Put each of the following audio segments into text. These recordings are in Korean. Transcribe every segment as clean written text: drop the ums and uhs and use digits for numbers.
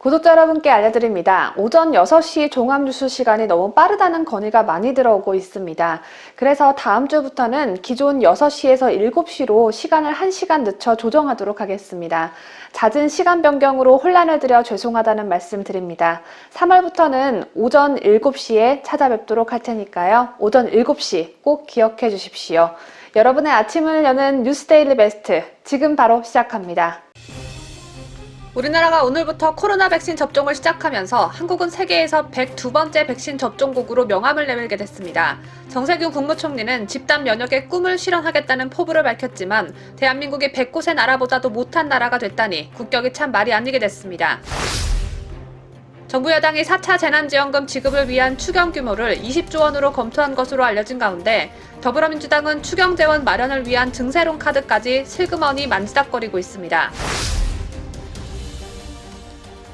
구독자 여러분께 알려드립니다. 오전 6시 종합뉴스 시간이 너무 빠르다는 건의가 많이 들어오고 있습니다. 그래서 다음 주부터는 기존 6시에서 7시로 시간을 1시간 늦춰 조정하도록 하겠습니다. 잦은 시간 변경으로 혼란을 드려 죄송하다는 말씀 드립니다. 3월부터는 오전 7시에 찾아뵙도록 할 테니까요. 오전 7시 꼭 기억해 주십시오. 여러분의 아침을 여는 뉴스데일리 베스트, 지금 바로 시작합니다. 우리나라가 오늘부터 코로나 백신 접종을 시작하면서 한국은 세계에서 102번째 백신 접종국으로 명함을 내밀게 됐습니다. 정세균 국무총리는 집단 면역의 꿈을 실현하겠다는 포부를 밝혔지만 대한민국이 100곳의 나라보다도 못한 나라가 됐다니 국격이 참 말이 아니게 됐습니다. 정부 여당이 4차 재난지원금 지급을 위한 추경 규모를 20조 원으로 검토한 것으로 알려진 가운데 더불어민주당은 추경 재원 마련을 위한 증세론 카드까지 슬그머니 만지작거리고 있습니다.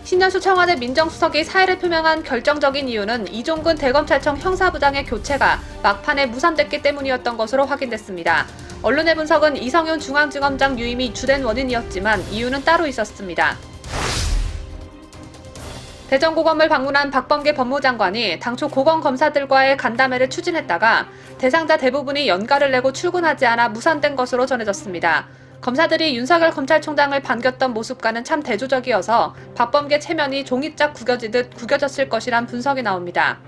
신년수 청와대 민정수석이 사의를 표명한 결정적인 이유는 이종근 대검찰청 형사부장의 교체가 막판에 무산됐기 때문이었던 것으로 확인됐습니다. 언론의 분석은 이성윤 중앙지검장 유임이 주된 원인이었지만 이유는 따로 있었습니다. 대전고검을 방문한 박범계 법무장관이 당초 고검 검사들과의 간담회를 추진했다가 대상자 대부분이 연가를 내고 출근하지 않아 무산된 것으로 전해졌습니다. 검사들이 윤석열 검찰총장을 반겼던 모습과는 참 대조적이어서 박범계 체면이 종이짝 구겨지듯 구겨졌을 것이란 분석이 나옵니다.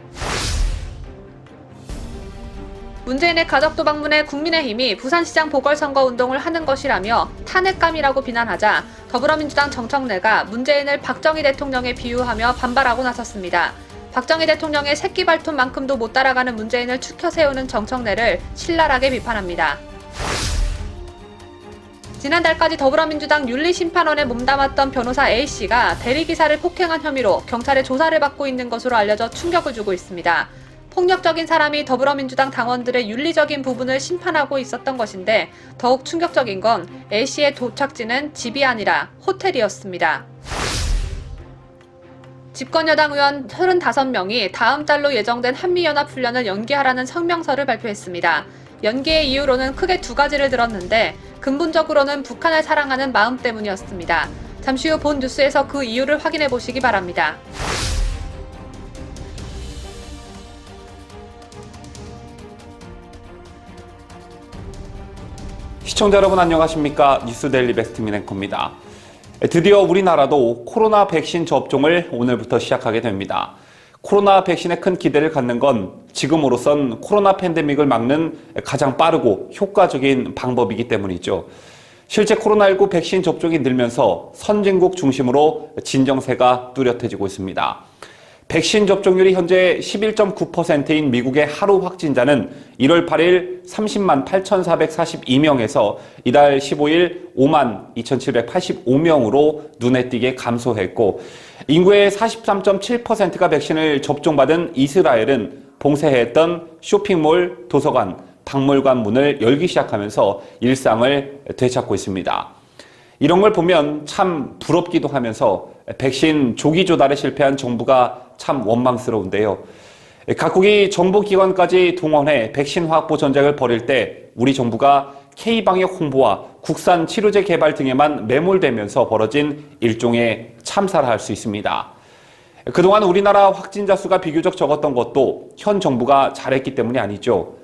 문재인의 가덕도 방문에 국민의힘이 부산시장 보궐선거 운동을 하는 것이라며 탄핵감이라고 비난하자 더불어민주당 정청래가 문재인을 박정희 대통령에 비유하며 반발하고 나섰습니다. 박정희 대통령의 새끼발톱만큼도 못 따라가는 문재인을 추켜 세우는 정청래를 신랄하게 비판합니다. 지난달까지 더불어민주당 윤리심판원에 몸담았던 변호사 A씨가 대리기사를 폭행한 혐의로 경찰의 조사를 받고 있는 것으로 알려져 충격을 주고 있습니다. 폭력적인 사람이 더불어민주당 당원들의 윤리적인 부분을 심판하고 있었던 것인데 더욱 충격적인 건 A씨의 도착지는 집이 아니라 호텔이었습니다. 집권여당 의원 35명이 다음 달로 예정된 한미연합훈련을 연기하라는 성명서를 발표했습니다. 연기의 이유로는 크게 두 가지를 들었는데 근본적으로는 북한을 사랑하는 마음 때문이었습니다. 잠시 후 본 뉴스에서 그 이유를 확인해 보시기 바랍니다. 시청자 여러분 안녕하십니까? 뉴스데일리 베스트 민앵커입니다. 드디어 우리나라도 코로나 백신 접종을 오늘부터 시작하게 됩니다. 코로나 백신에 큰 기대를 갖는 건 지금으로선 코로나 팬데믹을 막는 가장 빠르고 효과적인 방법이기 때문이죠. 실제 코로나19 백신 접종이 늘면서 선진국 중심으로 진정세가 뚜렷해지고 있습니다. 백신 접종률이 현재 11.9%인 미국의 하루 확진자는 1월 8일 30만 8,442명에서 이달 15일 5만 2,785명으로 눈에 띄게 감소했고 인구의 43.7%가 백신을 접종받은 이스라엘은 봉쇄했던 쇼핑몰, 도서관, 박물관 문을 열기 시작하면서 일상을 되찾고 있습니다. 이런 걸 보면 참 부럽기도 하면서 백신 조기 조달에 실패한 정부가 참 원망스러운데요. 각국이 정보기관까지 동원해 백신 확보 전쟁을 벌일 때 우리 정부가 K방역 홍보와 국산 치료제 개발 등에만 매몰되면서 벌어진 일종의 참사라 할 수 있습니다. 그동안 우리나라 확진자 수가 비교적 적었던 것도 현 정부가 잘했기 때문이 아니죠.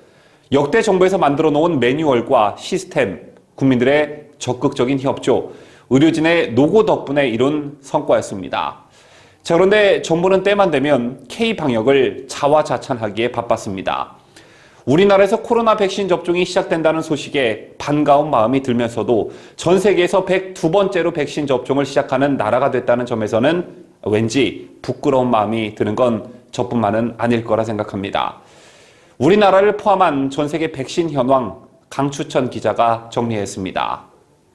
역대 정부에서 만들어 놓은 매뉴얼과 시스템, 국민들의 적극적인 협조, 의료진의 노고 덕분에 이룬 성과였습니다. 자, 그런데 정부는 때만 되면 K방역을 자화자찬하기에 바빴습니다. 우리나라에서 코로나 백신 접종이 시작된다는 소식에 반가운 마음이 들면서도 전 세계에서 102번째로 백신 접종을 시작하는 나라가 됐다는 점에서는 왠지 부끄러운 마음이 드는 건 저뿐만은 아닐 거라 생각합니다. 우리나라를 포함한 전 세계 백신 현황 강추천 기자가 정리했습니다.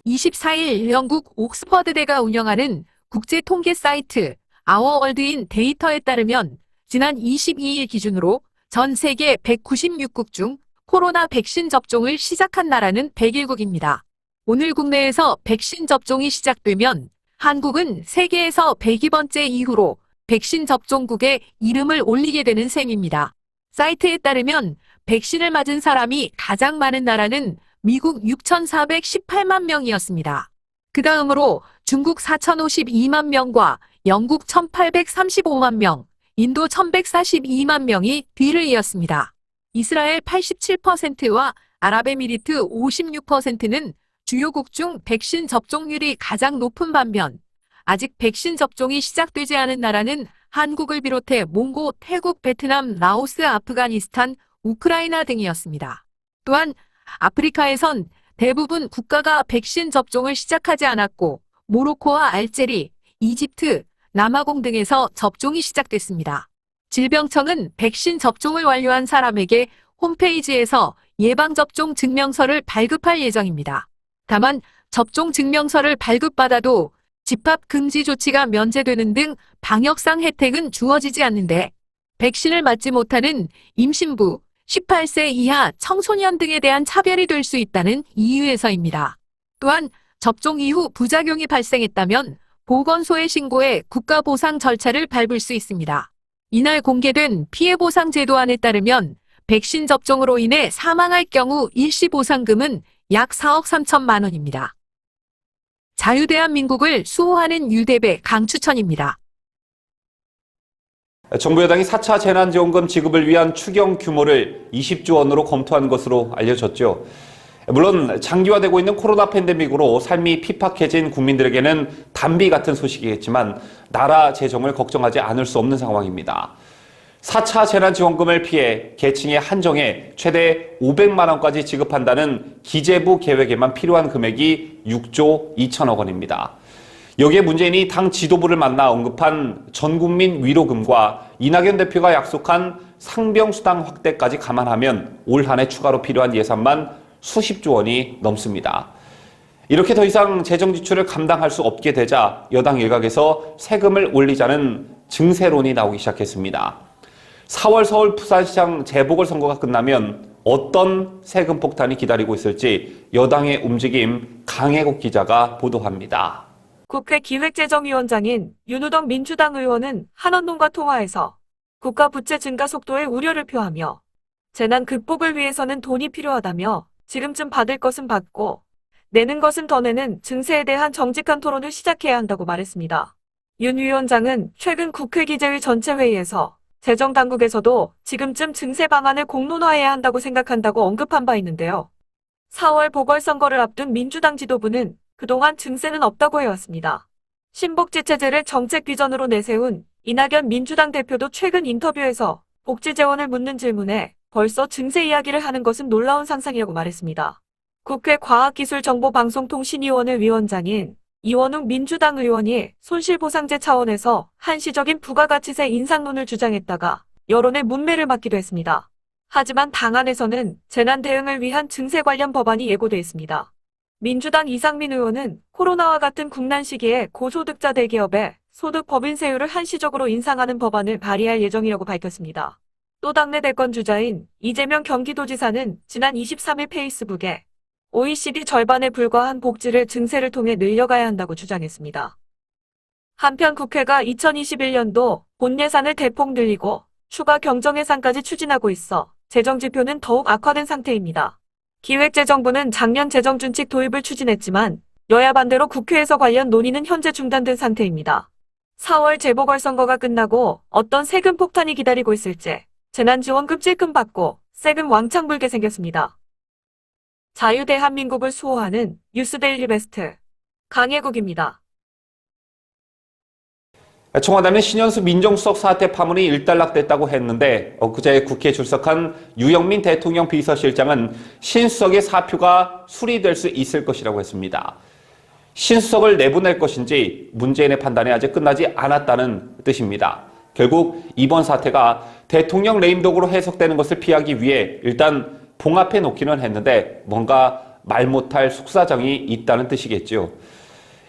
24일 영국 옥스퍼드대가 운영하는 국제 통계 사이트 아워월드인 데이터에 따르면 지난 22일 기준으로 전 세계 196국 중 코로나 백신 접종을 시작한 나라는 101국입니다. 오늘 국내에서 백신 접종이 시작되면 한국은 세계에서 102번째 이후로 백신 접종국에 이름을 올리게 되는 셈입니다. 사이트에 따르면 백신을 맞은 사람이 가장 많은 나라는 미국 6,418만 명이었습니다. 그 다음으로 중국 4,052만 명과 영국 1,835만 명, 인도 1,142만 명이 뒤를 이었습니다. 이스라엘 87%와 아랍에미리트 56%는 주요국 중 백신 접종률이 가장 높은 반면 아직 백신 접종이 시작되지 않은 나라는 한국을 비롯해 몽고, 태국, 베트남, 라오스, 아프가니스탄, 우크라이나 등이었습니다. 또한 아프리카에선 대부분 국가가 백신 접종을 시작하지 않았고 모로코와 알제리, 이집트, 남아공 등에서 접종이 시작됐습니다. 질병청은 백신 접종을 완료한 사람에게 홈페이지에서 예방접종 증명서를 발급할 예정입니다. 다만 접종 증명서를 발급받아도 집합 금지 조치가 면제되는 등 방역상 혜택은 주어지지 않는데 백신을 맞지 못하는 임신부, 18세 이하 청소년 등에 대한 차별이 될 수 있다는 이유에서입니다. 또한 접종 이후 부작용이 발생했다면 보건소에 신고해 국가보상 절차를 밟을 수 있습니다. 이날 공개된 피해보상 제도안에 따르면 백신 접종으로 인해 사망할 경우 일시보상금은 약 4억 3천만 원입니다. 자유대한민국을 수호하는 유대배 강추천입니다. 정부 여당이 4차 재난지원금 지급을 위한 추경 규모를 20조 원으로 검토한 것으로 알려졌죠. 물론 장기화되고 있는 코로나 팬데믹으로 삶이 핍박해진 국민들에게는 단비 같은 소식이겠지만 나라 재정을 걱정하지 않을 수 없는 상황입니다. 4차 재난지원금을 피해 계층의 한정에 최대 500만 원까지 지급한다는 기재부 계획에만 필요한 금액이 6조 2천억 원입니다. 여기에 문재인이 당 지도부를 만나 언급한 전국민 위로금과 이낙연 대표가 약속한 상병수당 확대까지 감안하면 올 한 해 추가로 필요한 예산만 수십조 원이 넘습니다. 이렇게 더 이상 재정 지출을 감당할 수 없게 되자 여당 일각에서 세금을 올리자는 증세론이 나오기 시작했습니다. 4월 서울 부산시장 재보궐선거가 끝나면 어떤 세금 폭탄이 기다리고 있을지 여당의 움직임 강혜국 기자가 보도합니다. 국회 기획재정위원장인 윤우덕 민주당 의원은 한원동과 통화에서 국가 부채 증가 속도에 우려를 표하며 재난 극복을 위해서는 돈이 필요하다며 지금쯤 받을 것은 받고 내는 것은 더 내는 증세에 대한 정직한 토론을 시작해야 한다고 말했습니다. 윤 위원장은 최근 국회 기재위 전체 회의에서 재정당국에서도 지금쯤 증세 방안을 공론화해야 한다고 생각한다고 언급한 바 있는데요. 4월 보궐선거를 앞둔 민주당 지도부는 그동안 증세는 없다고 해왔습니다. 신복지체제를 정책 비전으로 내세운 이낙연 민주당 대표도 최근 인터뷰에서 복지 재원을 묻는 질문에 벌써 증세 이야기를 하는 것은 놀라운 상상이라고 말했습니다. 국회 과학기술정보방송통신위원회 위원장인 이원웅 민주당 의원이 손실보상제 차원에서 한시적인 부가가치세 인상론을 주장했다가 여론의 문매를 맞기도 했습니다. 하지만 당 안에서는 재난 대응을 위한 증세 관련 법안이 예고돼 있습니다. 민주당 이상민 의원은 코로나와 같은 국난 시기에 고소득자 대기업의 소득 법인세율을 한시적으로 인상하는 법안을 발의할 예정이라고 밝혔습니다. 또 당내 대권 주자인 이재명 경기도지사는 지난 23일 페이스북에 OECD 절반에 불과한 복지를 증세를 통해 늘려가야 한다고 주장했습니다. 한편 국회가 2021년도 본 예산을 대폭 늘리고 추가 경정예산까지 추진하고 있어 재정지표는 더욱 악화된 상태입니다. 기획재정부는 작년 재정준칙 도입을 추진했지만 여야 반대로 국회에서 관련 논의는 현재 중단된 상태입니다. 4월 재보궐선거가 끝나고 어떤 세금 폭탄이 기다리고 있을지 재난지원금 찔끔 받고 세금 왕창 불게 생겼습니다. 자유대한민국을 수호하는 뉴스데일리 베스트 강혜국입니다. 청와대는 신현수 민정수석 사태 파문이 일단락됐다고 했는데 엊그제 국회에 출석한 유영민 대통령 비서실장은 신수석의 사표가 수리될 수 있을 것이라고 했습니다. 신수석을 내보낼 것인지 문재인의 판단이 아직 끝나지 않았다는 뜻입니다. 결국 이번 사태가 대통령 레임덕으로 해석되는 것을 피하기 위해 일단 봉합해 놓기는 했는데 뭔가 말 못할 속사정이 있다는 뜻이겠죠.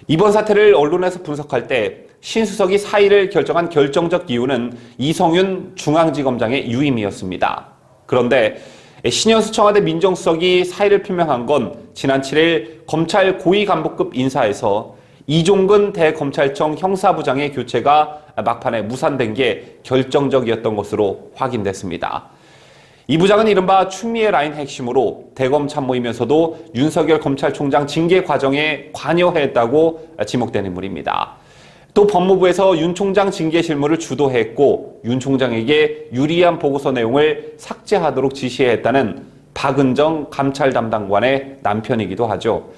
이번 사태를 언론에서 분석할 때 신수석이 사의를 결정한 결정적 이유는 이성윤 중앙지검장의 유임이었습니다. 그런데 신현수 청와대 민정수석이 사의를 표명한 건 지난 7일 검찰 고위간부급 인사에서 이종근 대검찰청 형사부장의 교체가 막판에 무산된 게 결정적이었던 것으로 확인됐습니다. 이 부장은 이른바 추미애 라인 핵심으로 대검 참모이면서도 윤석열 검찰총장 징계 과정에 관여했다고 지목된 인물입니다. 또 법무부에서 윤 총장 징계 실무를 주도했고 윤 총장에게 유리한 보고서 내용을 삭제하도록 지시했다는 박은정 감찰 담당관의 남편이기도 하죠.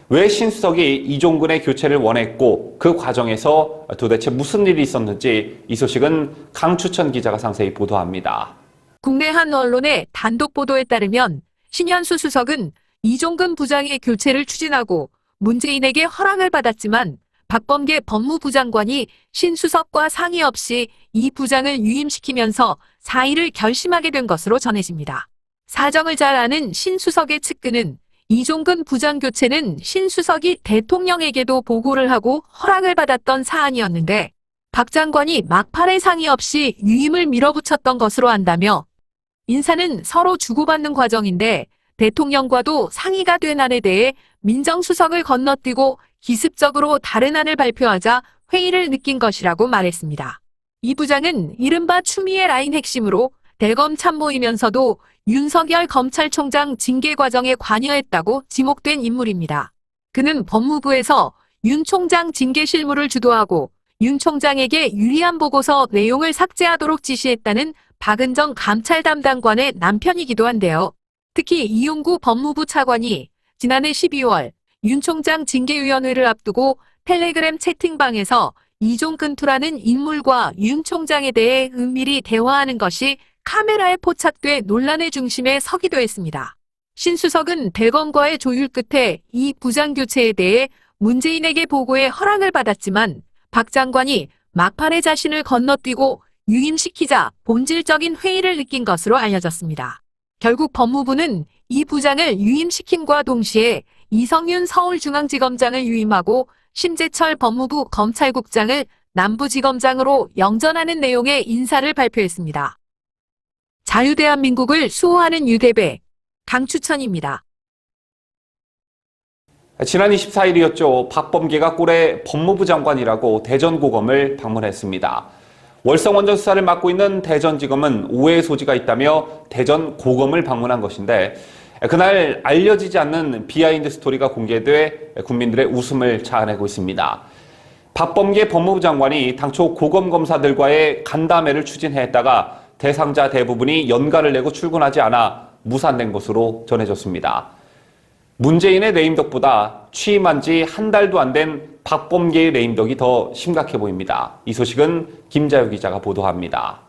왜 신수석이 이종근의 교체를 원했고 그 과정에서 도대체 무슨 일이 있었는지 이 소식은 강추천 기자가 상세히 보도합니다. 국내 한 언론의 단독 보도에 따르면 신현수 수석은 이종근 부장의 교체를 추진하고 문재인에게 허락을 받았지만 박범계 법무부 장관이 신 수석과 상의 없이 이 부장을 유임시키면서 사의를 결심하게 된 것으로 전해집니다. 사정을 잘 아는 신 수석의 측근은 이종근 부장 교체는 신 수석이 대통령에게도 보고를 하고 허락을 받았던 사안이었는데 박 장관이 막판에 상의 없이 유임을 밀어붙였던 것으로 안다며 인사는 서로 주고받는 과정인데 대통령과도 상의가 된 안에 대해 민정수석을 건너뛰고 기습적으로 다른 안을 발표하자 회의를 느낀 것이라고 말했습니다. 이 부장은 이른바 추미애 라인 핵심으로 대검 참모이면서도 윤석열 검찰총장 징계 과정에 관여했다고 지목된 인물입니다. 그는 법무부에서 윤 총장 징계 실무를 주도하고 윤 총장에게 유리한 보고서 내용을 삭제하도록 지시했다는 박은정 감찰 담당관의 남편이기도 한데요. 특히 이용구 법무부 차관이 지난해 12월 윤 총장 징계위원회를 앞두고 텔레그램 채팅방에서 이종근투라는 인물과 윤 총장에 대해 은밀히 대화하는 것이 카메라에 포착돼 논란의 중심에 서기도 했습니다. 신 수석은 대검과의 조율 끝에 이 부장 교체에 대해 문재인에게 보고에 허락을 받았지만 박 장관이 막판에 자신을 건너뛰고 유임시키자 본질적인 회의를 느낀 것으로 알려졌습니다. 결국 법무부는 이 부장을 유임시킴과 동시에 이성윤 서울중앙지검장을 유임하고 심재철 법무부 검찰국장을 남부지검장으로 영전하는 내용의 인사를 발표했습니다. 자유대한민국을 수호하는 유대배, 강추천입니다. 지난 24일이었죠. 박범계가 꼴에 법무부 장관이라고 대전고검을 방문했습니다. 월성원전 수사를 맡고 있는 대전지검은 오해의 소지가 있다며 대전고검을 방문한 것인데 그날 알려지지 않는 비하인드 스토리가 공개돼 국민들의 웃음을 자아내고 있습니다. 박범계 법무부 장관이 당초 고검 검사들과의 간담회를 추진했다가 대상자 대부분이 연가를 내고 출근하지 않아 무산된 것으로 전해졌습니다. 문재인의 레임덕보다 취임한 지 한 달도 안 된 박범계의 레임덕이 더 심각해 보입니다. 이 소식은 김자유 기자가 보도합니다.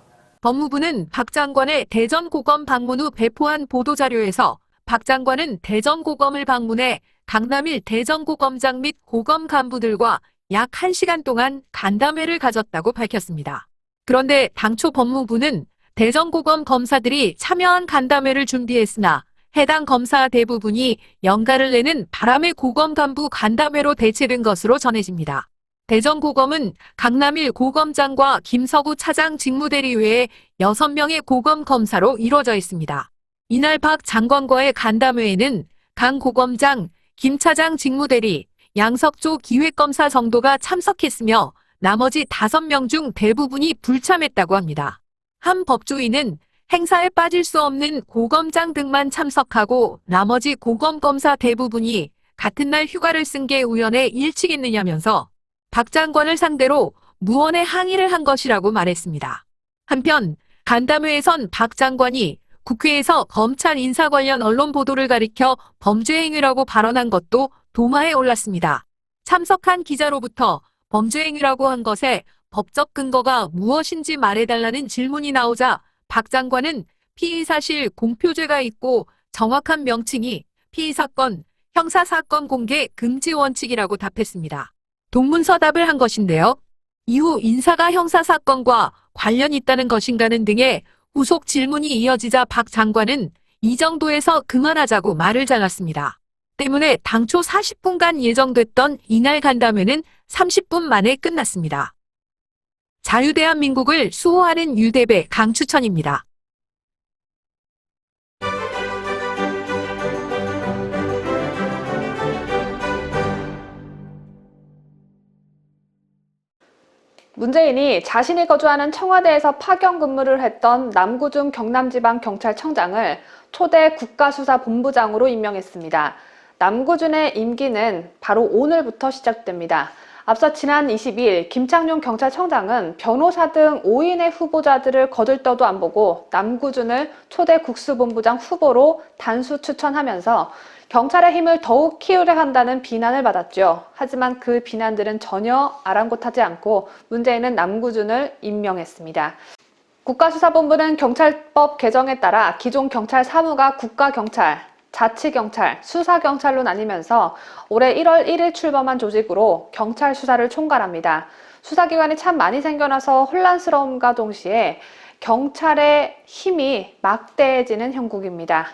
법무부는 박 장관의 대전고검 방문 후 배포한 보도자료에서 박 장관은 대전고검을 방문해 강남일 대전고검장 및 고검 간부들과 약 1시간 동안 간담회를 가졌다고 밝혔습니다. 그런데 당초 법무부는 대전고검 검사들이 참여한 간담회를 준비했으나 해당 검사 대부분이 연가를 내는 바람의 고검 간부 간담회로 대체된 것으로 전해집니다. 대전고검은 강남일 고검장과 김서구 차장 직무대리 외에 6명의 고검 검사로 이루어져 있습니다. 이날 박 장관과의 간담회에는 강 고검장, 김 차장 직무대리, 양석조 기획검사 정도가 참석했으며 나머지 5명 중 대부분이 불참했다고 합니다. 한 법조인은 행사에 빠질 수 없는 고검장 등만 참석하고 나머지 고검검사 대부분이 같은 날 휴가를 쓴 게 우연에 일치겠느냐면서 박 장관을 상대로 무언의 항의를 한 것이라고 말했습니다. 한편 간담회에선 박 장관이 국회에서 검찰 인사 관련 언론 보도를 가리켜 범죄 행위라고 발언한 것도 도마에 올랐습니다. 참석한 기자로부터 범죄 행위라고 한 것에 법적 근거가 무엇인지 말해달라는 질문이 나오자 박 장관은 피의사실 공표죄가 있고 정확한 명칭이 피의사건, 형사사건 공개 금지 원칙이라고 답했습니다. 동문서답을 한 것인데요. 이후 인사가 형사사건과 관련 있다는 것인가는 등의 후속 질문이 이어지자 박 장관은 이 정도에서 그만하자고 말을 잘랐습니다. 때문에 당초 40분간 예정됐던 이날 간담회는 30분 만에 끝났습니다. 자유대한민국을 수호하는 유대배 강추천입니다. 문재인이 자신이 거주하는 청와대에서 파견 근무를 했던 남구준 경남지방경찰청장을 초대 국가수사본부장으로 임명했습니다. 남구준의 임기는 바로 오늘부터 시작됩니다. 앞서 지난 22일 김창룡 경찰청장은 변호사 등 5인의 후보자들을 거들떠도 안 보고 남구준을 초대 국수본부장 후보로 단수 추천하면서 경찰의 힘을 더욱 키우려 한다는 비난을 받았죠. 하지만 그 비난들은 전혀 아랑곳하지 않고 문재인은 남구준을 임명했습니다. 국가수사본부는 경찰법 개정에 따라 기존 경찰 사무가 국가경찰, 자치경찰, 수사경찰로 나뉘면서 올해 1월 1일 출범한 조직으로 경찰 수사를 총괄합니다. 수사기관이 참 많이 생겨나서 혼란스러움과 동시에 경찰의 힘이 막대해지는 형국입니다.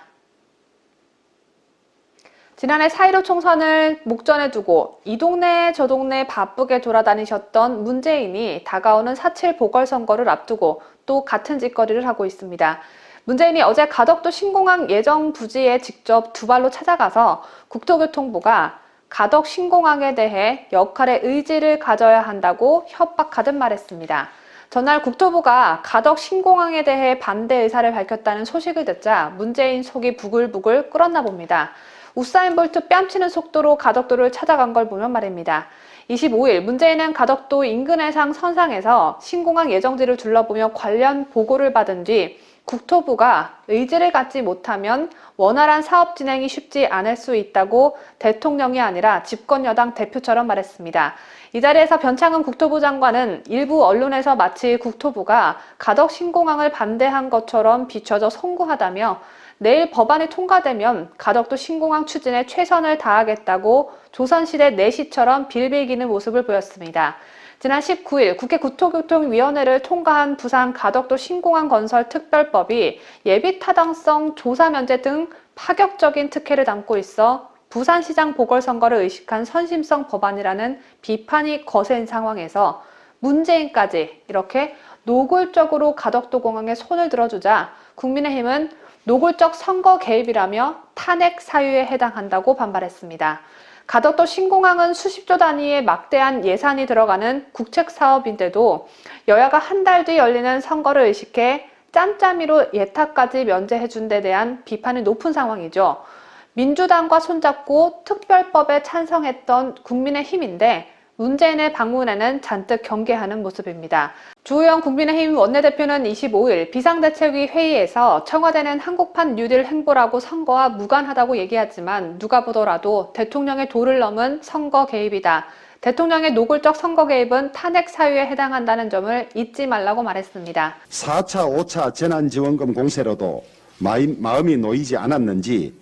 지난해 4.15 총선을 목전에 두고 이 동네 저 동네 바쁘게 돌아다니셨던 문재인이 다가오는 4.7 보궐선거를 앞두고 또 같은 짓거리를 하고 있습니다. 문재인이 어제 가덕도 신공항 예정 부지에 직접 두 발로 찾아가서 국토교통부가 가덕 신공항에 대해 역할의 의지를 가져야 한다고 협박하듯 말했습니다. 전날 국토부가 가덕 신공항에 대해 반대 의사를 밝혔다는 소식을 듣자 문재인 속이 부글부글 끓었나 봅니다. 우사인 볼트 뺨치는 속도로 가덕도를 찾아간 걸 보면 말입니다. 25일 문재인은 가덕도 인근 해상 선상에서 신공항 예정지를 둘러보며 관련 보고를 받은 뒤 국토부가 의지를 갖지 못하면 원활한 사업 진행이 쉽지 않을 수 있다고 대통령이 아니라 집권여당 대표처럼 말했습니다. 이 자리에서 변창흠 국토부 장관은 일부 언론에서 마치 국토부가 가덕 신공항을 반대한 것처럼 비춰져 송구하다며 내일 법안이 통과되면 가덕도 신공항 추진에 최선을 다하겠다고 조선시대 내시처럼 빌빌기는 모습을 보였습니다. 지난 19일 국회 국토교통위원회를 통과한 부산 가덕도 신공항 건설 특별법이 예비타당성 조사 면제 등 파격적인 특혜를 담고 있어 부산시장 보궐선거를 의식한 선심성 법안이라는 비판이 거센 상황에서 문재인까지 이렇게 노골적으로 가덕도 공항에 손을 들어주자 국민의힘은 노골적 선거 개입이라며 탄핵 사유에 해당한다고 반발했습니다. 가덕도 신공항은 수십조 단위의 막대한 예산이 들어가는 국책사업인데도 여야가 한 달 뒤 열리는 선거를 의식해 짬짬이로 예타까지 면제해준 데 대한 비판이 높은 상황이죠. 민주당과 손잡고 특별법에 찬성했던 국민의힘인데 문재인의 방문에는 잔뜩 경계하는 모습입니다. 주호영 국민의힘 원내대표는 25일 비상대책위 회의에서 청와대는 한국판 뉴딜 행보라고 선거와 무관하다고 얘기하지만 누가 보더라도 대통령의 도를 넘은 선거 개입이다. 대통령의 노골적 선거 개입은 탄핵 사유에 해당한다는 점을 잊지 말라고 말했습니다. 4차, 5차 재난지원금 공세로도 마음이 놓이지 않았는지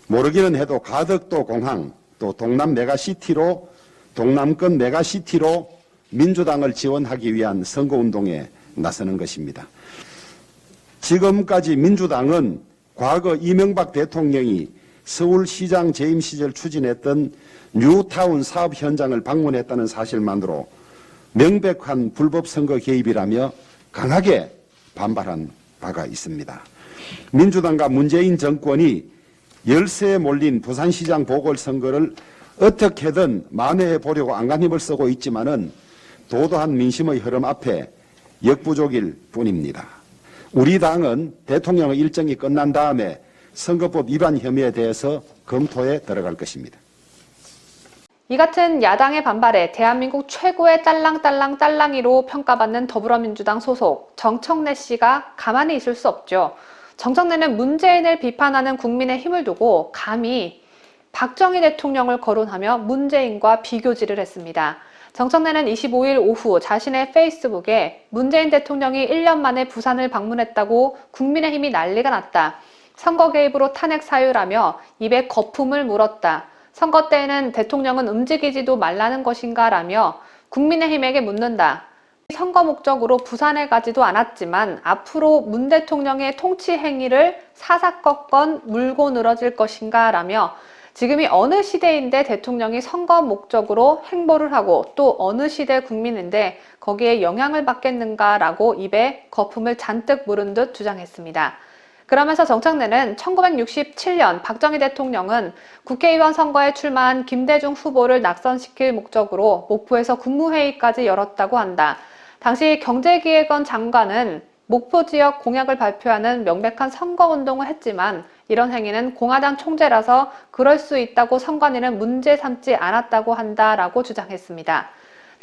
모르기는 해도 가덕도 공항 또 동남권 메가시티로 민주당을 지원하기 위한 선거운동에 나서는 것입니다. 지금까지 민주당은 과거 이명박 대통령이 서울시장 재임 시절 추진했던 뉴타운 사업 현장을 방문했다는 사실만으로 명백한 불법 선거 개입이라며 강하게 반발한 바가 있습니다. 민주당과 문재인 정권이 열세에 몰린 부산시장 보궐선거를 어떻게든 만회해 보려고 안간힘을 쓰고 있지만은 도도한 민심의 흐름 앞에 역부족일 뿐입니다. 우리 당은 대통령의 일정이 끝난 다음에 선거법 위반 혐의에 대해서 검토에 들어갈 것입니다. 이 같은 야당의 반발에 대한민국 최고의 딸랑딸랑이로 평가받는 더불어민주당 소속 정청래 씨가 가만히 있을 수 없죠. 정청래는 문재인을 비판하는 국민의 힘을 두고 감히 박정희 대통령을 거론하며 문재인과 비교질을 했습니다. 정청래는 25일 오후 자신의 페이스북에 문재인 대통령이 1년 만에 부산을 방문했다고 국민의힘이 난리가 났다. 선거 개입으로 탄핵 사유라며 입에 거품을 물었다. 선거 때에는 대통령은 움직이지도 말라는 것인가 라며 국민의힘에게 묻는다. 선거 목적으로 부산에 가지도 않았지만 앞으로 문 대통령의 통치 행위를 사사건건 물고 늘어질 것인가 라며 지금이 어느 시대인데 대통령이 선거 목적으로 행보를 하고 또 어느 시대 국민인데 거기에 영향을 받겠는가라고 입에 거품을 잔뜩 물은 듯 주장했습니다. 그러면서 정청래는 1967년 박정희 대통령은 국회의원 선거에 출마한 김대중 후보를 낙선시킬 목적으로 목포에서 국무회의까지 열었다고 한다. 당시 경제기획원 장관은 목포 지역 공약을 발표하는 명백한 선거운동을 했지만 이런 행위는 공화당 총재라서 그럴 수 있다고 선관위는 문제 삼지 않았다고 한다라고 주장했습니다.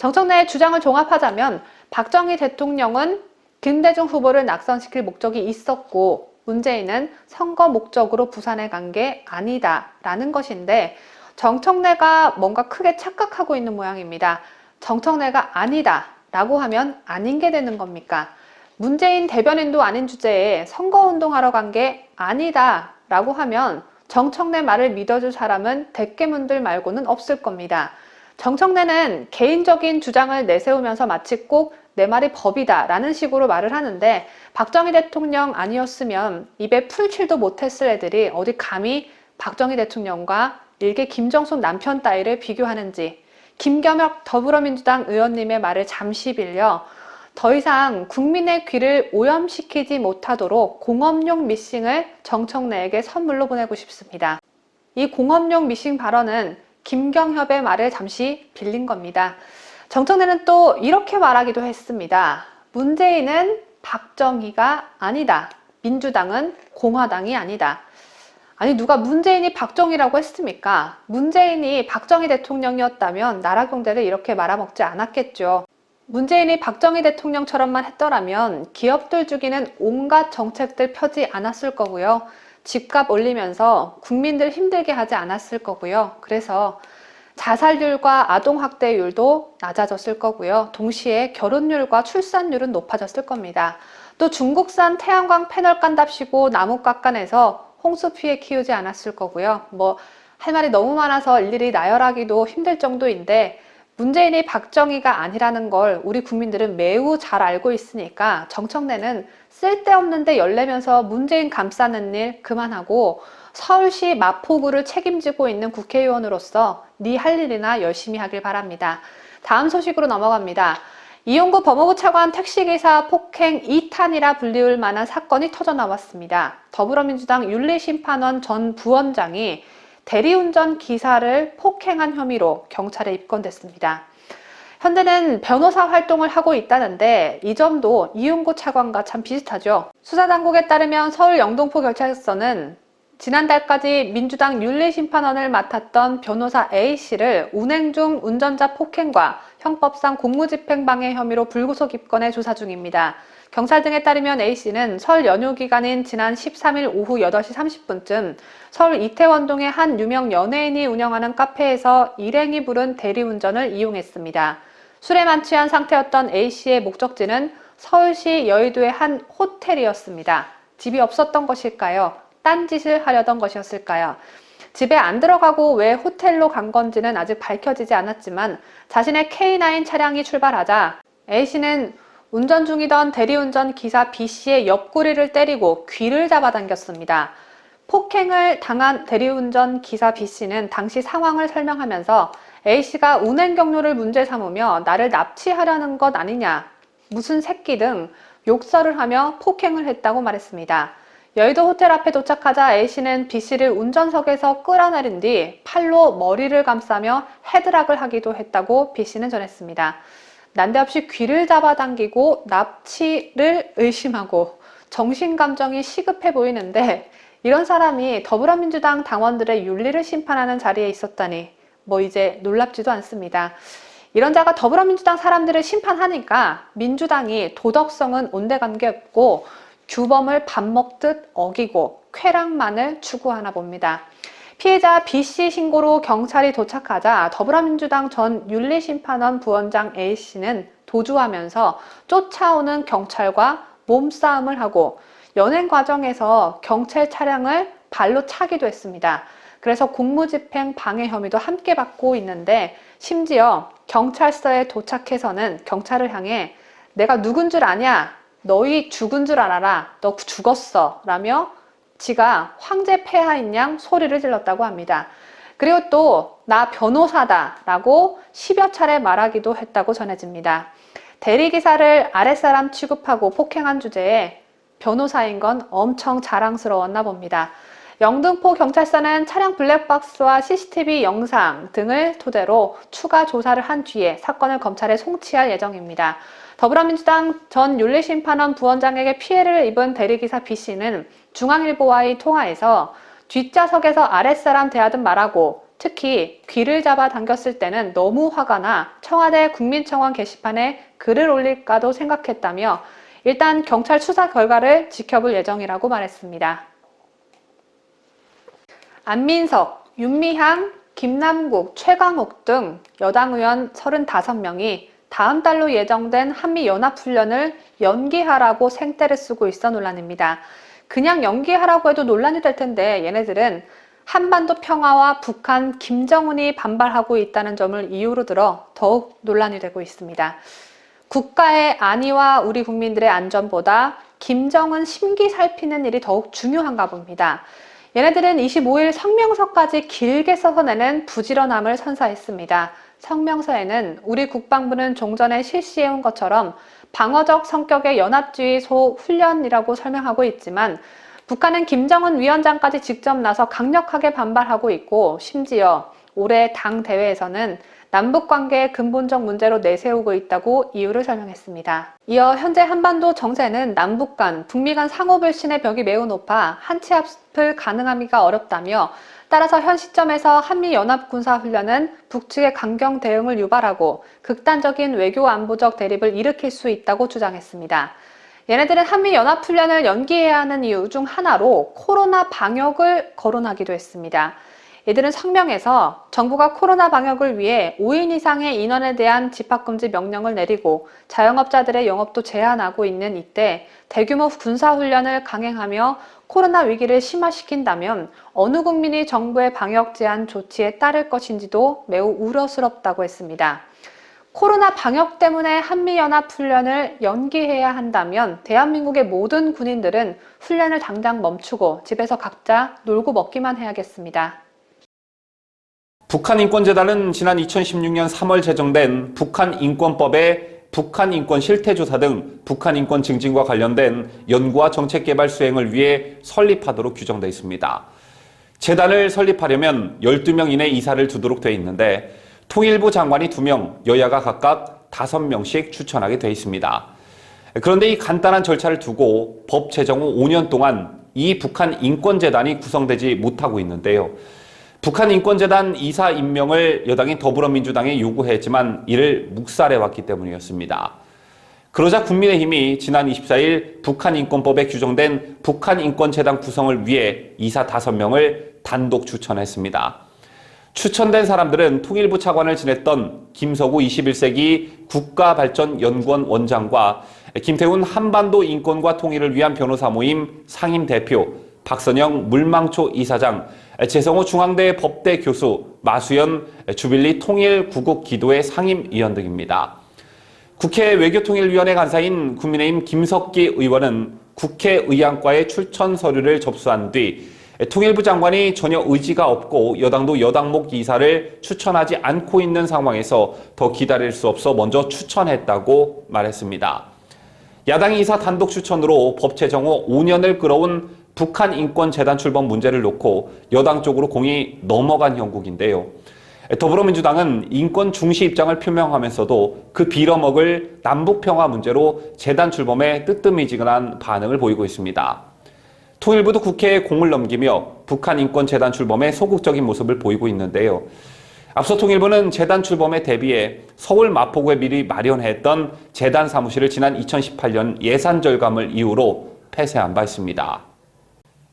정청래의 주장을 종합하자면 박정희 대통령은 김대중 후보를 낙선시킬 목적이 있었고 문재인은 선거 목적으로 부산에 간 게 아니다라는 것인데 정청래가 뭔가 크게 착각하고 있는 모양입니다. 정청래가 아니다라고 하면 아닌 게 되는 겁니까? 문재인 대변인도 아닌 주제에 선거운동하러 간 게 아니다라고 하면 정청래 말을 믿어줄 사람은 대깨문들 말고는 없을 겁니다. 정청래는 개인적인 주장을 내세우면서 마치 꼭 내 말이 법이다 라는 식으로 말을 하는데 박정희 대통령 아니었으면 입에 풀칠도 못했을 애들이 어디 감히 박정희 대통령과 일개 김정숙 남편 따위를 비교하는지 김겸혁 더불어민주당 의원님의 말을 잠시 빌려 더 이상 국민의 귀를 오염시키지 못하도록 공업용 미싱을 정청래에게 선물로 보내고 싶습니다. 이 공업용 미싱 발언은 김경협의 말을 잠시 빌린 겁니다. 정청래는 또 이렇게 말하기도 했습니다. 문재인은 박정희가 아니다. 민주당은 공화당이 아니다. 아니 누가 문재인이 박정희라고 했습니까? 문재인이 박정희 대통령이었다면 나라 경제를 이렇게 말아먹지 않았겠죠. 문재인이 박정희 대통령처럼만 했더라면 기업들 죽이는 온갖 정책들 펴지 않았을 거고요. 집값 올리면서 국민들 힘들게 하지 않았을 거고요. 그래서 자살률과 아동학대율도 낮아졌을 거고요. 동시에 결혼율과 출산율은 높아졌을 겁니다. 또 중국산 태양광 패널 깐답시고 나무 깎아내서 홍수 피해 키우지 않았을 거고요. 할 말이 너무 많아서 일일이 나열하기도 힘들 정도인데 문재인이 박정희가 아니라는 걸 우리 국민들은 매우 잘 알고 있으니까 정청래는 쓸데없는데 열내면서 문재인 감싸는 일 그만하고 서울시 마포구를 책임지고 있는 국회의원으로서 네 할 일이나 열심히 하길 바랍니다. 다음 소식으로 넘어갑니다. 이용구 법무부 차관 택시기사 폭행 2탄이라 불리울 만한 사건이 터져 나왔습니다. 더불어민주당 윤리심판원 전 부원장이 대리운전 기사를 폭행한 혐의로 경찰에 입건됐습니다. 현재는 변호사 활동을 하고 있다는데 이 점도 이용구 차관과 참 비슷하죠. 수사당국에 따르면 서울 영등포경찰서는 지난달까지 민주당 윤리심판원을 맡았던 변호사 A씨를 운행 중 운전자 폭행과 형법상 공무집행방해 혐의로 불구속 입건해 조사 중입니다. 경찰 등에 따르면 A씨는 설 연휴 기간인 지난 13일 오후 8시 30분쯤 서울 이태원동의 한 유명 연예인이 운영하는 카페에서 일행이 부른 대리운전을 이용했습니다. 술에 만취한 상태였던 A씨의 목적지는 서울시 여의도의 한 호텔이었습니다. 집이 없었던 것일까요? 딴짓을 하려던 것이었을까요? 집에 안 들어가고 왜 호텔로 간 건지는 아직 밝혀지지 않았지만 자신의 K9 차량이 출발하자 A씨는 운전 중이던 대리운전 기사 B씨의 옆구리를 때리고 귀를 잡아당겼습니다. 폭행을 당한 대리운전 기사 B씨는 당시 상황을 설명하면서 A씨가 운행 경로를 문제 삼으며 나를 납치하려는 것 아니냐, 무슨 새끼 등 욕설을 하며 폭행을 했다고 말했습니다. 여의도 호텔 앞에 도착하자 A씨는 B씨를 운전석에서 끌어내린 뒤 팔로 머리를 감싸며 헤드락을 하기도 했다고 B씨는 전했습니다. 난데없이 귀를 잡아당기고 납치를 의심하고 정신감정이 시급해 보이는데 이런 사람이 더불어민주당 당원들의 윤리를 심판하는 자리에 있었다니 이제 놀랍지도 않습니다. 이런 자가 더불어민주당 사람들을 심판하니까 민주당이 도덕성은 온데간데 없고 규범을 밥 먹듯 어기고 쾌락만을 추구하나 봅니다. 피해자 B씨 신고로 경찰이 도착하자 더불어민주당 전 윤리심판원 부원장 A씨는 도주하면서 쫓아오는 경찰과 몸싸움을 하고 연행 과정에서 경찰 차량을 발로 차기도 했습니다. 그래서 공무집행 방해 혐의도 함께 받고 있는데 심지어 경찰서에 도착해서는 경찰을 향해 내가 누군 줄 아냐? 너희 죽은 줄 알아라. 너 죽었어. 라며 지가 황제 폐하인 양 소리를 질렀다고 합니다. 그리고 또 나 변호사다 라고 10여 차례 말하기도 했다고 전해집니다. 대리기사를 아랫사람 취급하고 폭행한 주제에 변호사인 건 엄청 자랑스러웠나 봅니다. 영등포 경찰서는 차량 블랙박스와 CCTV 영상 등을 토대로 추가 조사를 한 뒤에 사건을 검찰에 송치할 예정입니다. 더불어민주당 전 윤리심판원 부원장에게 피해를 입은 대리기사 B씨는 중앙일보와의 통화에서 뒷좌석에서 아랫사람 대하듯 말하고 특히 귀를 잡아 당겼을 때는 너무 화가 나 청와대 국민청원 게시판에 글을 올릴까도 생각했다며 일단 경찰 수사 결과를 지켜볼 예정이라고 말했습니다. 안민석, 윤미향, 김남국, 최강욱 등 여당 의원 35명이 다음 달로 예정된 한미연합훈련을 연기하라고 생떼를 쓰고 있어 논란입니다. 그냥 연기하라고 해도 논란이 될 텐데 얘네들은 한반도 평화와 북한 김정은이 반발하고 있다는 점을 이유로 들어 더욱 논란이 되고 있습니다. 국가의 안위와 우리 국민들의 안전보다 김정은 심기 살피는 일이 더욱 중요한가 봅니다. 얘네들은 25일 성명서까지 길게 써서 내는 부지런함을 선사했습니다. 성명서에는 우리 국방부는 종전에 실시해온 것처럼 방어적 성격의 연합주의 훈련이라고 설명하고 있지만 북한은 김정은 위원장까지 직접 나서 강력하게 반발하고 있고 심지어 올해 당 대회에서는 남북관계의 근본적 문제로 내세우고 있다고 이유를 설명했습니다. 이어 현재 한반도 정세는 남북 간, 북미 간 상호 불신의 벽이 매우 높아 한치 앞을 가능하기가 어렵다며 따라서 현 시점에서 한미연합군사훈련은 북측의 강경 대응을 유발하고 극단적인 외교 안보적 대립을 일으킬 수 있다고 주장했습니다. 얘네들은 한미연합훈련을 연기해야 하는 이유 중 하나로 코로나 방역을 거론하기도 했습니다. 이들은 성명에서 정부가 코로나 방역을 위해 5인 이상의 인원에 대한 집합금지 명령을 내리고 자영업자들의 영업도 제한하고 있는 이때 대규모 군사훈련을 강행하며 코로나 위기를 심화시킨다면 어느 국민이 정부의 방역 제한 조치에 따를 것인지도 매우 우려스럽다고 했습니다. 코로나 방역 때문에 한미연합훈련을 연기해야 한다면 대한민국의 모든 군인들은 훈련을 당장 멈추고 집에서 각자 놀고 먹기만 해야겠습니다. 북한인권재단은 지난 2016년 3월 제정된 북한인권법에 북한인권 실태조사 등 북한인권 증진과 관련된 연구와 정책개발 수행을 위해 설립하도록 규정되어 있습니다. 재단을 설립하려면 12명 이내 이사를 두도록 되어 있는데 통일부 장관이 2명, 여야가 각각 5명씩 추천하게 되어 있습니다. 그런데 이 간단한 절차를 두고 법 제정 후 5년 동안 이 북한인권재단이 구성되지 못하고 있는데요. 북한인권재단 이사 임명을 여당인 더불어민주당에 요구했지만 이를 묵살해왔기 때문이었습니다. 그러자 국민의힘이 지난 24일 북한인권법에 규정된 북한인권재단 구성을 위해 이사 5명을 단독 추천했습니다. 추천된 사람들은 통일부 차관을 지냈던 김서구 21세기 국가발전연구원 원장과 김태훈 한반도 인권과 통일을 위한 변호사 모임 상임 대표, 박선영 물망초 이사장, 재성호 중앙대 법대 교수, 마수연 주빌리 통일구국기도회 상임위원 등입니다. 국회 외교통일위원회 간사인 국민의힘 김석기 의원은 국회의안과에 출천 서류를 접수한 뒤 통일부 장관이 전혀 의지가 없고 여당도 여당목 이사를 추천하지 않고 있는 상황에서 더 기다릴 수 없어 먼저 추천했다고 말했습니다. 야당 이사 단독 추천으로 법 제정 후 5년을 끌어온 북한인권재단 출범 문제를 놓고 여당 쪽으로 공이 넘어간 형국인데요. 더불어민주당은 인권 중시 입장을 표명하면서도 그 빌어먹을 남북평화 문제로 재단 출범에 뜨뜻미지근한 반응을 보이고 있습니다. 통일부도 국회에 공을 넘기며 북한인권재단 출범에 소극적인 모습을 보이고 있는데요. 앞서 통일부는 재단 출범에 대비해 서울 마포구에 미리 마련했던 재단 사무실을 지난 2018년 예산 절감을 이유로 폐쇄한 바 있습니다.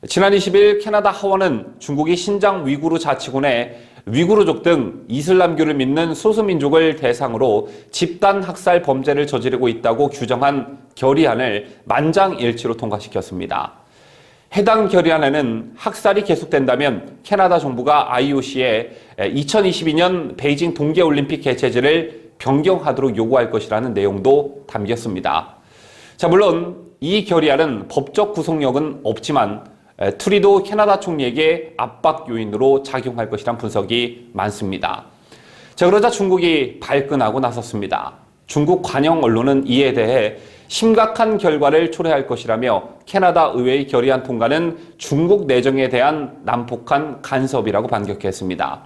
지난 20일 캐나다 하원은 중국이 신장 위구르 자치군의 위구르족 등 이슬람교를 믿는 소수민족을 대상으로 집단 학살 범죄를 저지르고 있다고 규정한 결의안을 만장일치로 통과시켰습니다. 해당 결의안에는 학살이 계속된다면 캐나다 정부가 IOC에 2022년 베이징 동계올림픽 개최지를 변경하도록 요구할 것이라는 내용도 담겼습니다. 자, 물론 이 결의안은 법적 구속력은 없지만 트루도 캐나다 총리에게 압박 요인으로 작용할 것이란 분석이 많습니다. 자, 그러자 중국이 발끈하고 나섰습니다. 중국 관영 언론은 이에 대해 심각한 결과를 초래할 것이라며 캐나다 의회의 결의안 통과는 중국 내정에 대한 난폭한 간섭이라고 반격했습니다.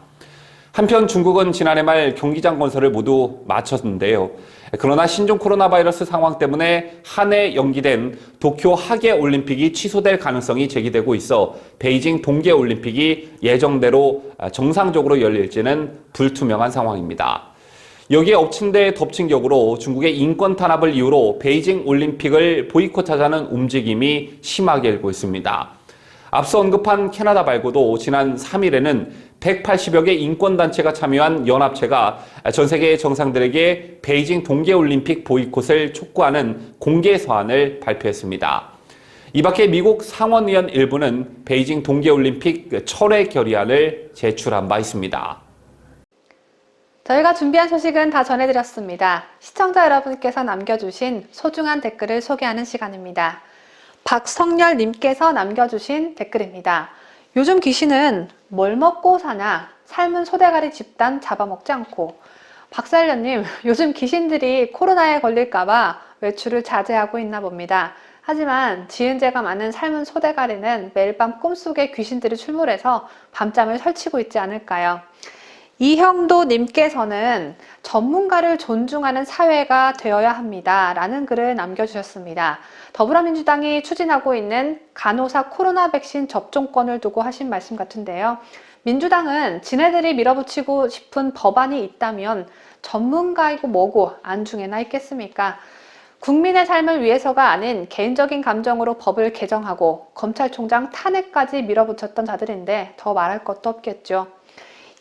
한편 중국은 지난해 말 경기장 건설을 모두 마쳤는데요. 그러나 신종 코로나 바이러스 상황 때문에 한 해 연기된 도쿄 하계 올림픽이 취소될 가능성이 제기되고 있어 베이징 동계 올림픽이 예정대로 정상적으로 열릴지는 불투명한 상황입니다. 여기에 엎친 데 덮친 격으로 중국의 인권 탄압을 이유로 베이징 올림픽을 보이콧하자는 움직임이 심하게 일고 있습니다. 앞서 언급한 캐나다 말고도 지난 3일에는 180여 개 인권단체가 참여한 연합체가 전 세계 정상들에게 베이징 동계올림픽 보이콧을 촉구하는 공개 서한을 발표했습니다. 이 밖에 미국 상원의원 일부는 베이징 동계올림픽 철회 결의안을 제출한 바 있습니다. 저희가 준비한 소식은 다 전해드렸습니다. 시청자 여러분께서 남겨주신 소중한 댓글을 소개하는 시간입니다. 박성열님께서 남겨주신 댓글입니다. 요즘 귀신은 뭘 먹고 사냐? 삶은 소대가리 집단 잡아먹지 않고. 박살련님, 요즘 귀신들이 코로나에 걸릴까봐 외출을 자제하고 있나 봅니다. 하지만 지은재가 많은 삶은 소대가리는 매일 밤 꿈속에 귀신들이 출몰해서 밤잠을 설치고 있지 않을까요? 이형도님께서는 전문가를 존중하는 사회가 되어야 합니다. 라는 글을 남겨주셨습니다. 더불어민주당이 추진하고 있는 간호사 코로나 백신 접종권을 두고 하신 말씀 같은데요. 민주당은 지네들이 밀어붙이고 싶은 법안이 있다면 전문가이고 뭐고 안중에나 있겠습니까? 국민의 삶을 위해서가 아닌 개인적인 감정으로 법을 개정하고 검찰총장 탄핵까지 밀어붙였던 자들인데 더 말할 것도 없겠죠.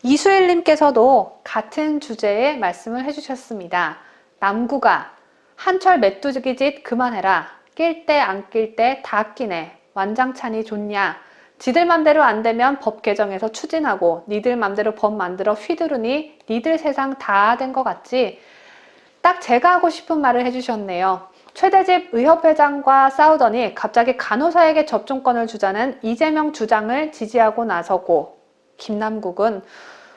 이수일님께서도 같은 주제의 말씀을 해주셨습니다. 남구가 한철 메뚜기 짓 그만해라. 낄 때 안 낄 때 다 끼네. 완장찬이 좋냐. 지들 맘대로 안 되면 법 개정해서 추진하고 니들 맘대로 법 만들어 휘두르니 니들 세상 다 된 것 같지. 딱 제가 하고 싶은 말을 해주셨네요. 최대집 의협회장과 싸우더니 갑자기 간호사에게 접종권을 주자는 이재명 주장을 지지하고 나서고, 김남국은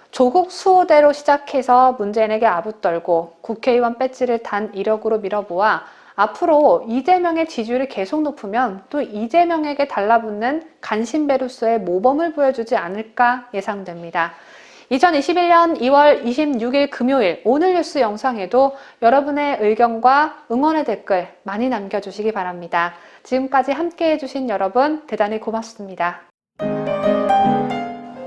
조국 수호대로 시작해서 문재인에게 아부떨고 국회의원 배지를 단 이력으로 밀어보아 앞으로 이재명의 지지율이 계속 높으면 또 이재명에게 달라붙는 간신배로서의 모범을 보여주지 않을까 예상됩니다. 2021년 2월 26일 금요일 오늘 뉴스 영상에도 여러분의 의견과 응원의 댓글 많이 남겨주시기 바랍니다. 지금까지 함께 해주신 여러분 대단히 고맙습니다.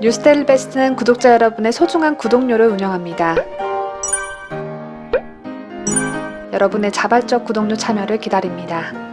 뉴스데일리 베스트는 구독자 여러분의 소중한 구독료를 운영합니다. 여러분의 자발적 구독료 참여를 기다립니다.